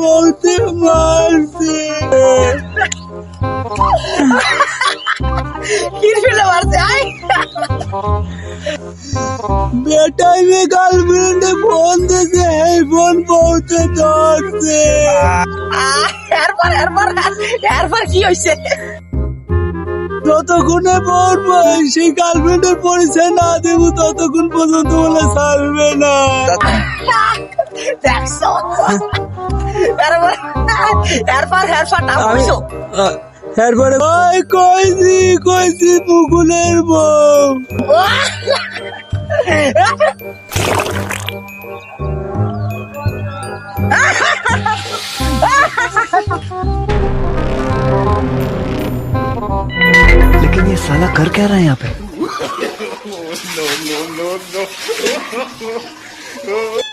বলতে মারছে। বেটাইমে গার্লফ্রেন্ডে ফোন দিয়েছে, এই ফোন বলতে ধরছে। এরপর কি হয়েছে? যতক্ষণে পড়বো সেই গার্লফ্রেন্ডের পরিচয় না দেব ততক্ষণ পর্যন্ত বলে ছাড়বে না। দেখছো? এরপর নাম কইছো? এরপরে কইছি মুকুলের বউ। लेकिन ये साला कर क्या रहा है यहाँ पे? no.